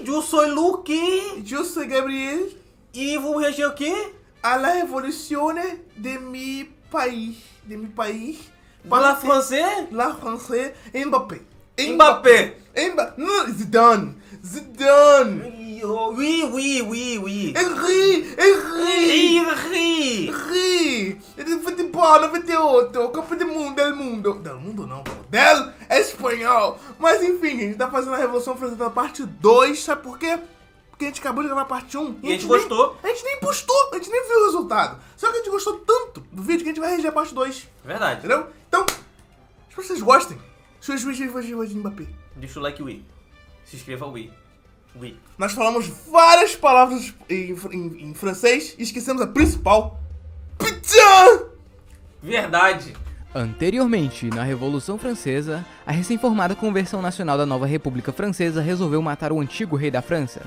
eu sou Luque. Eu sou Gabriel. E vamos reagir o quê? A la revoluzione de mi país. La français? La français. Mbappé. Mbappé. Non, Zidane. Oui. Henry. Ele foi de bola, 98. Copa do Mundo, del Mundo. Del Mundo não, pô. Del é espanhol. Mas enfim, a gente tá fazendo a Revolução Francesa parte 2. Sabe por quê? Porque a gente acabou de gravar a parte 1. E a gente gostou. A gente nem postou, a gente nem viu o resultado. Só que a gente gostou tanto do vídeo que a gente vai reagir a parte 2. Verdade. Entendeu? Então, espero que vocês gostem. Suas vídeos de Mbappé. Deixa o like, oui. Se inscreva, oui. Nós falamos várias palavras em francês e esquecemos a principal. Putain! Verdade. Anteriormente, na Revolução Francesa, a recém-formada Convenção Nacional da Nova República Francesa resolveu matar o antigo rei da França.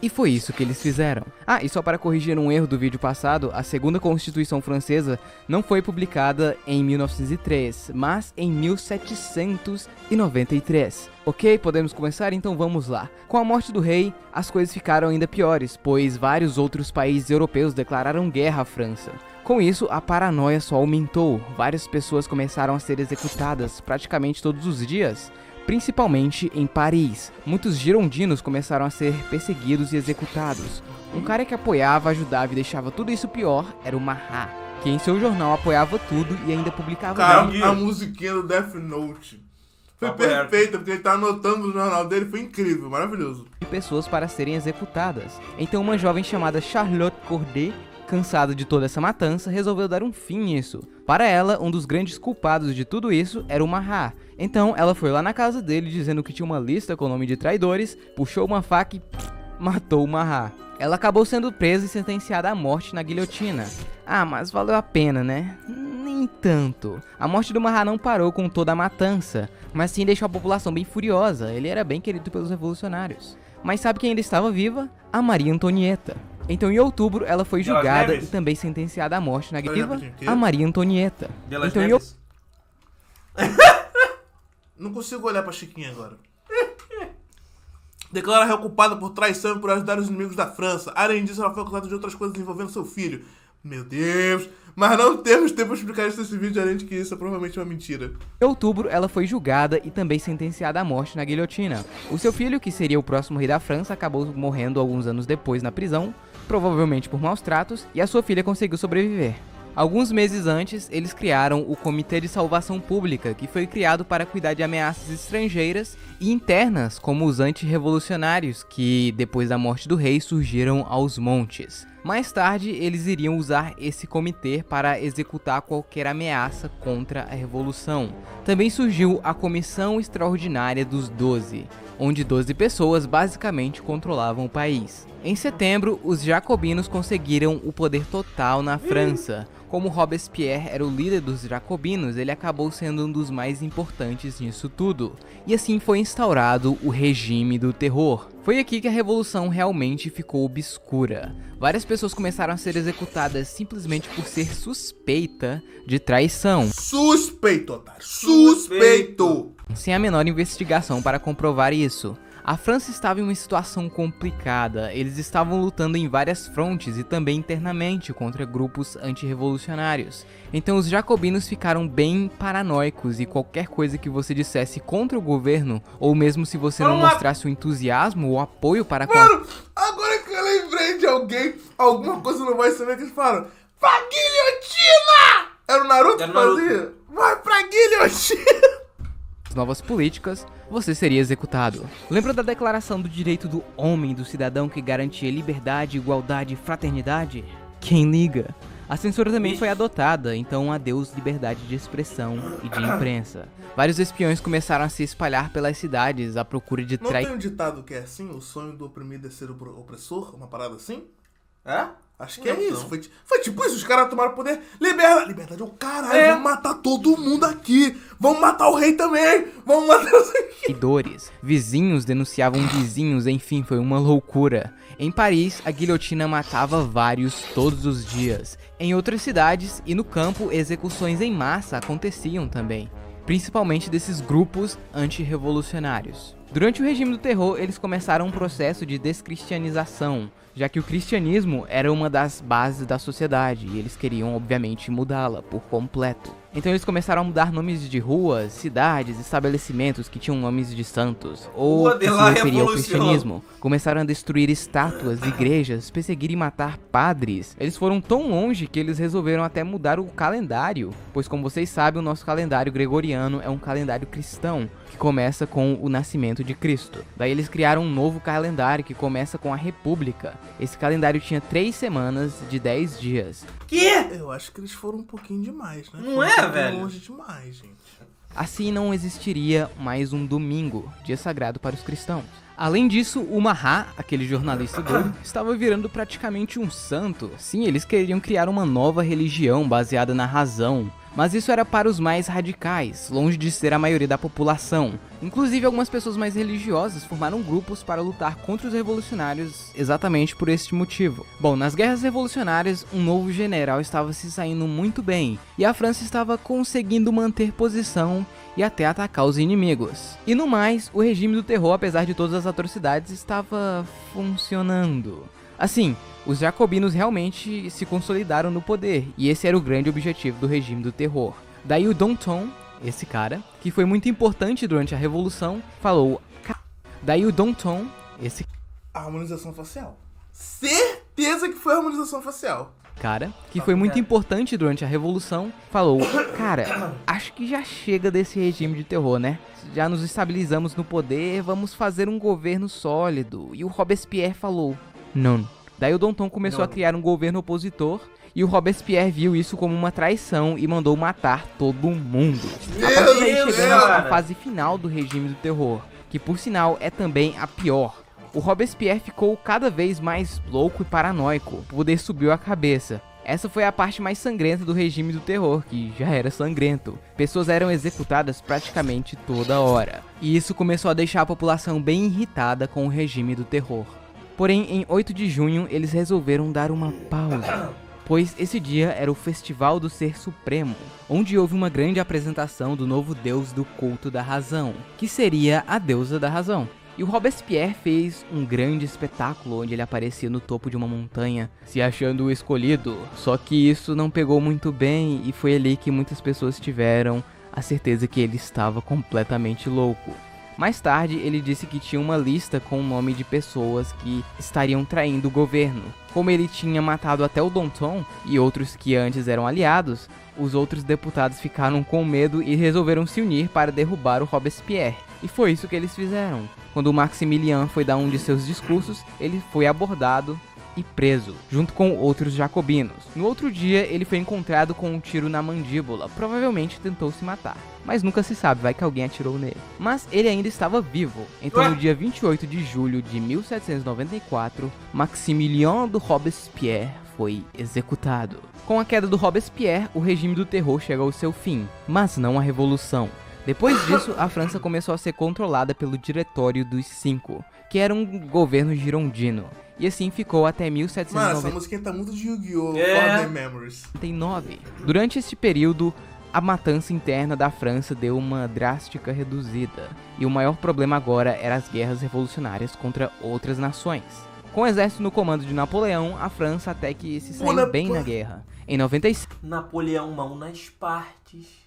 E foi isso que eles fizeram. Ah, e só para corrigir um erro do vídeo passado, a segunda Constituição Francesa não foi publicada em 1903, mas em 1793. Ok, podemos começar? Então vamos lá. Com a morte do rei, as coisas ficaram ainda piores, pois vários outros países europeus declararam guerra à França. Com isso, a paranoia só aumentou. Várias pessoas começaram a ser executadas praticamente todos os dias. Principalmente em Paris. Muitos girondinos começaram a ser perseguidos e executados. Um cara que apoiava, ajudava e deixava tudo isso pior era o Marat, que em seu jornal apoiava tudo e ainda publicava... Cara, a musiquinha do Death Note foi Papo perfeita, porque ele tá anotando no jornal dele, foi incrível, maravilhoso. de pessoas para serem executadas. Então uma jovem chamada Charlotte Corday, cansada de toda essa matança, resolveu dar um fim nisso. Para ela, um dos grandes culpados de tudo isso era o Marat. Então ela foi lá na casa dele dizendo que tinha uma lista com o nome de traidores, puxou uma faca e matou o Marat. Ela acabou sendo presa e sentenciada à morte na guilhotina. Ah, mas valeu a pena, né? Nem tanto. A morte do Marat não parou com toda a matança, mas sim deixou a população bem furiosa. Ele era bem querido pelos revolucionários. Mas sabe quem ainda estava viva? A Maria Antonieta. Então em outubro ela foi julgada e também sentenciada à morte na guilhotina. A Maria Antonieta. Então em outubro... Não consigo olhar pra Chiquinha agora. Declara réu culpada por traição e por ajudar os inimigos da França. Além disso, ela foi acusada de outras coisas envolvendo seu filho. Meu Deus. Mas não temos tempo para explicar isso nesse vídeo, além de que isso é provavelmente uma mentira. Em outubro, ela foi julgada e também sentenciada à morte na guilhotina. O seu filho, que seria o próximo rei da França, acabou morrendo alguns anos depois na prisão, provavelmente por maus tratos, e a sua filha conseguiu sobreviver. Alguns meses antes, eles criaram o Comitê de Salvação Pública, que foi criado para cuidar de ameaças estrangeiras e internas, como os antirrevolucionários, que depois da morte do rei surgiram aos montes. Mais tarde, eles iriam usar esse comitê para executar qualquer ameaça contra a revolução. Também surgiu a Comissão Extraordinária dos 12, onde 12 pessoas basicamente controlavam o país. Em setembro, os jacobinos conseguiram o poder total na França. Como Robespierre era o líder dos jacobinos, ele acabou sendo um dos mais importantes nisso tudo. E assim foi instaurado o regime do terror. Foi aqui que a revolução realmente ficou obscura. Várias pessoas começaram a ser executadas simplesmente por ser suspeita de traição. Suspeito, otário. Suspeito. Sem a menor investigação para comprovar isso. A França estava em uma situação complicada, eles estavam lutando em várias frontes e também internamente contra grupos antirrevolucionários. Então os jacobinos ficaram bem paranoicos e qualquer coisa que você dissesse contra o governo, ou mesmo se você não mostrasse o entusiasmo ou apoio para... Mano, agora que eu lembrei de alguém, alguma coisa não vai saber que eles falaram: pra guilhotina! Era o Naruto que fazia? Vai pra guilhotina! Novas políticas, você seria executado. Lembra da Declaração do Direito do Homem e do Cidadão que garantia liberdade, igualdade e fraternidade? Quem liga? A censura também foi adotada, então adeus liberdade de expressão e de imprensa. Vários espiões começaram a se espalhar pelas cidades à procura de Não tem um ditado que é assim? O sonho do oprimido é ser o opressor? Uma parada assim? É? Acho que é isso. Foi tipo isso, os caras tomaram poder. Liberdade é o caralho, vamos matar todo mundo aqui. Vamos matar o rei também. Vamos matar os aqui. E dores. Vizinhos denunciavam vizinhos, enfim, foi uma loucura. Em Paris, a guilhotina matava vários todos os dias. Em outras cidades e no campo, execuções em massa aconteciam também, principalmente desses grupos antirrevolucionários. Durante o regime do terror, eles começaram um processo de descristianização, já que o cristianismo era uma das bases da sociedade e eles queriam, obviamente, mudá-la por completo. Então eles começaram a mudar nomes de ruas, cidades, estabelecimentos que tinham nomes de santos, ou Rua que de se la referiam ao Revolución. cristianismo. Começaram a destruir estátuas, igrejas, perseguir e matar padres. Eles foram tão longe que eles resolveram até mudar o calendário, pois como vocês sabem, o nosso calendário gregoriano é um calendário cristão, que começa com o nascimento de Cristo. Daí eles criaram um novo calendário que começa com a República. Esse calendário tinha 3 semanas de 10 dias. Que? Eu acho que eles foram um pouquinho demais, né? Não Foram é, um pouquinho velho? longe demais, gente. Assim não existiria mais um domingo, dia sagrado para os cristãos. Além disso, o Mahat, aquele jornalista doido, estava virando praticamente um santo. Sim, eles queriam criar uma nova religião baseada na razão. Mas isso era para os mais radicais, longe de ser a maioria da população. Inclusive, algumas pessoas mais religiosas formaram grupos para lutar contra os revolucionários exatamente por este motivo. Bom, nas guerras revolucionárias, um novo general estava se saindo muito bem, e a França estava conseguindo manter posição e até atacar os inimigos. E no mais, o regime do terror, apesar de todas as atrocidades, estava funcionando. Assim, os jacobinos realmente se consolidaram no poder, e esse era o grande objetivo do regime do terror. Daí o Danton, esse cara, que foi muito importante durante a Revolução, falou... Daí o Danton, esse A harmonização facial. Certeza que foi a harmonização facial. cara, que foi muito importante durante a Revolução, falou... Cara, acho que já chega desse regime de terror, né? Já nos estabilizamos no poder, vamos fazer um governo sólido. E o Robespierre falou... Não. Daí o Danton começou a criar um governo opositor e o Robespierre viu isso como uma traição e mandou matar todo mundo. A partir daí Deus, chegamos à cara. fase final do regime do terror, que por sinal é também a pior. O Robespierre ficou cada vez mais louco e paranoico, o poder subiu a cabeça. Essa foi a parte mais sangrenta do regime do terror, que já era sangrento. Pessoas eram executadas praticamente toda hora. E isso começou a deixar a população bem irritada com o regime do terror. Porém, em 8 de junho, eles resolveram dar uma pausa, pois esse dia era o Festival do Ser Supremo, onde houve uma grande apresentação do novo deus do culto da razão, que seria a deusa da razão. E o Robespierre fez um grande espetáculo onde ele aparecia no topo de uma montanha, se achando o escolhido. Só que isso não pegou muito bem e foi ali que muitas pessoas tiveram a certeza que ele estava completamente louco. Mais tarde, ele disse que tinha uma lista com o nome de pessoas que estariam traindo o governo. Como ele tinha matado até o Danton e outros que antes eram aliados, os outros deputados ficaram com medo e resolveram se unir para derrubar o Robespierre. E foi isso que eles fizeram. Quando o Maximilien foi dar um de seus discursos, ele foi abordado e preso, junto com outros jacobinos. No outro dia, ele foi encontrado com um tiro na mandíbula, provavelmente tentou se matar. Mas nunca se sabe, vai que alguém atirou nele. Mas ele ainda estava vivo, então no dia 28 de julho de 1794, Maximilien de Robespierre foi executado. Com a queda do Robespierre, o regime do terror chegou ao seu fim, mas não a revolução. Depois disso, a França começou a ser controlada pelo Diretório dos Cinco, que era um governo girondino. E assim ficou até Mano, essa 1799. música tá muito de Yu-Gi-Oh! É. Father Memories. Durante este período, a matança interna da França deu uma drástica reduzida, e o maior problema agora eram as guerras revolucionárias contra outras nações. Com o exército no comando de Napoleão, a França até que se saiu bem na guerra. Em 95, Napoleão mão nas partes.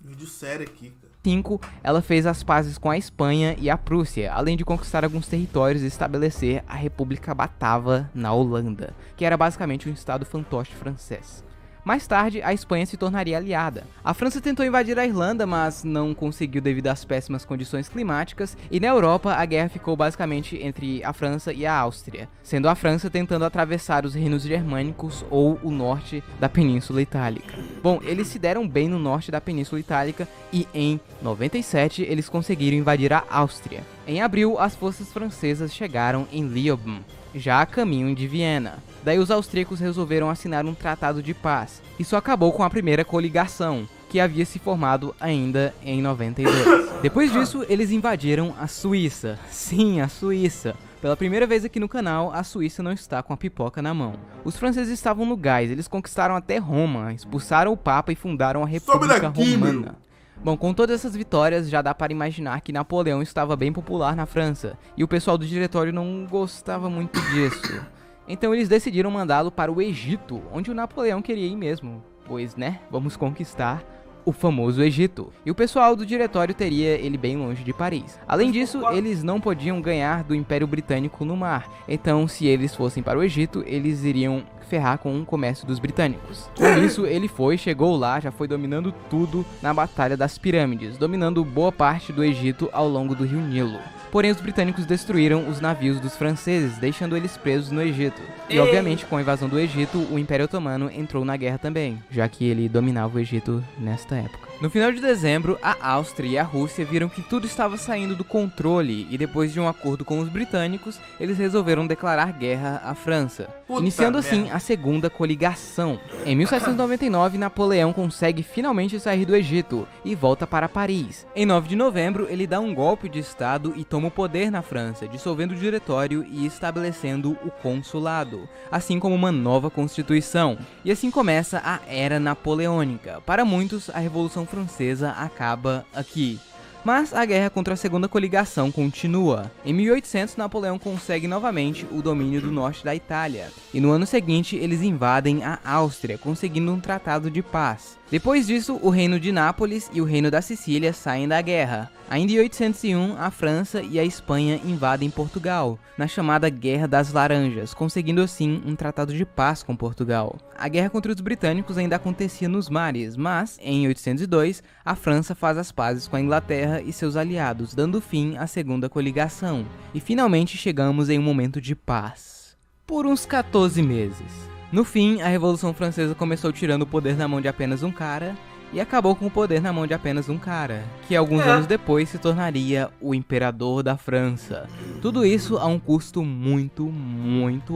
Vídeo sério aqui, cara. ela fez as pazes com a Espanha e a Prússia, além de conquistar alguns territórios e estabelecer a República Batava na Holanda, que era basicamente um estado fantoche francês. Mais tarde, a Espanha se tornaria aliada. A França tentou invadir a Irlanda, mas não conseguiu devido às péssimas condições climáticas, e na Europa a guerra ficou basicamente entre a França e a Áustria, sendo a França tentando atravessar os reinos germânicos ou o norte da Península Itálica. Bom, eles se deram bem no norte da Península Itálica e em 97 eles conseguiram invadir a Áustria. Em abril, as forças francesas chegaram em Leoben, já a caminho de Viena. Daí os austríacos resolveram assinar um tratado de paz. Isso acabou com a primeira coligação, que havia se formado ainda em 92. Depois disso, eles invadiram a Suíça. Sim, a Suíça. Pela primeira vez aqui no canal, a Suíça não está com a pipoca na mão. Os franceses estavam no gás, eles conquistaram até Roma, expulsaram o Papa e fundaram a República daqui, Romana. Bom, com todas essas vitórias, já dá para imaginar que Napoleão estava bem popular na França, e o pessoal do diretório não gostava muito disso. Então eles decidiram mandá-lo para o Egito, onde o Napoleão queria ir mesmo, pois, né, vamos conquistar o famoso Egito. E o pessoal do diretório teria ele bem longe de Paris. Além disso, eles não podiam ganhar do Império Britânico no mar, então se eles fossem para o Egito, eles iriam ferrar com o comércio dos britânicos. Com isso, ele chegou lá, já foi dominando tudo na Batalha das Pirâmides, dominando boa parte do Egito ao longo do rio Nilo. Porém, os britânicos destruíram os navios dos franceses, deixando eles presos no Egito. E, obviamente, com a invasão do Egito, o Império Otomano entrou na guerra também, já que ele dominava o Egito nesta época. No final de dezembro, a Áustria e a Rússia viram que tudo estava saindo do controle e depois de um acordo com os britânicos, eles resolveram declarar guerra à França, iniciando assim a Segunda Coligação. Em 1799, Napoleão consegue finalmente sair do Egito e volta para Paris. Em 9 de novembro, ele dá um golpe de estado e toma o poder na França, dissolvendo o diretório e estabelecendo o consulado, assim como uma nova constituição. E assim começa a Era Napoleônica. Para muitos, a Revolução Francesa acaba aqui. Mas a guerra contra a Segunda Coligação continua. Em 1800, Napoleão consegue novamente o domínio do norte da Itália, e no ano seguinte eles invadem a Áustria, conseguindo um tratado de paz. Depois disso, o reino de Nápoles e o reino da Sicília saem da guerra. Ainda em 1801, a França e a Espanha invadem Portugal, na chamada Guerra das Laranjas, conseguindo assim um tratado de paz com Portugal. A guerra contra os britânicos ainda acontecia nos mares, mas, em 1802, a França faz as pazes com a Inglaterra e seus aliados, dando fim à Segunda Coligação. E finalmente chegamos em um momento de paz. Por uns 14 meses. No fim, a Revolução Francesa começou tirando o poder na mão de apenas um cara, e acabou com o poder na mão de apenas um cara, que alguns anos depois se tornaria o imperador da França. Tudo isso a um custo muito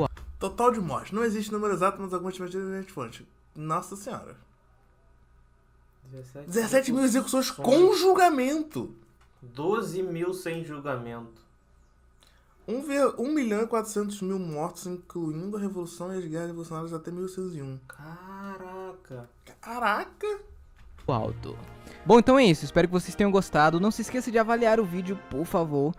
alto. Total de morte. Não existe número exato, mas algumas estimativas de fonte. Nossa senhora. 17 mil execuções com julgamento. 12 mil sem julgamento. 1.400.000 mortos, incluindo a Revolução e as guerras revolucionárias até 1801. Caraca! Alto. Bom, então é isso. Espero que vocês tenham gostado. Não se esqueça de avaliar o vídeo, por favor.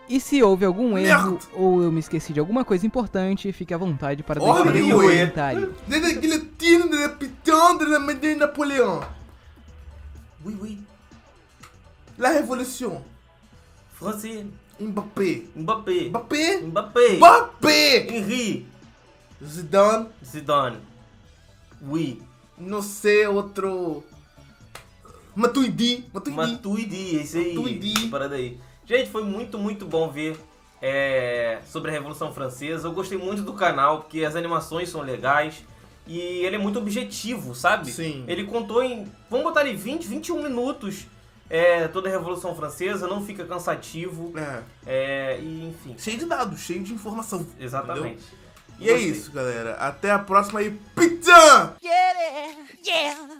E se houve algum erro ou eu me esqueci de alguma coisa importante, fique à vontade para deixar um comentário. Desde a guilhotina de Napoleão, de Napoleão. Oui. La Révolution. Francês. Mbappé. Mbappé. Henry. Zidane. Oui. Não sei, outro... Matuidi, esse aí. Essa parada aí. Gente, foi muito bom ver sobre a Revolução Francesa. Eu gostei muito do canal, porque as animações são legais. E ele é muito objetivo, sabe? Sim. Ele contou em... Vamos botar ali 21 minutos toda a Revolução Francesa. Não fica cansativo. E enfim. Cheio de dados, cheio de informação. Exatamente. E é isso, galera. Até a próxima aí. Pizza! Yeah.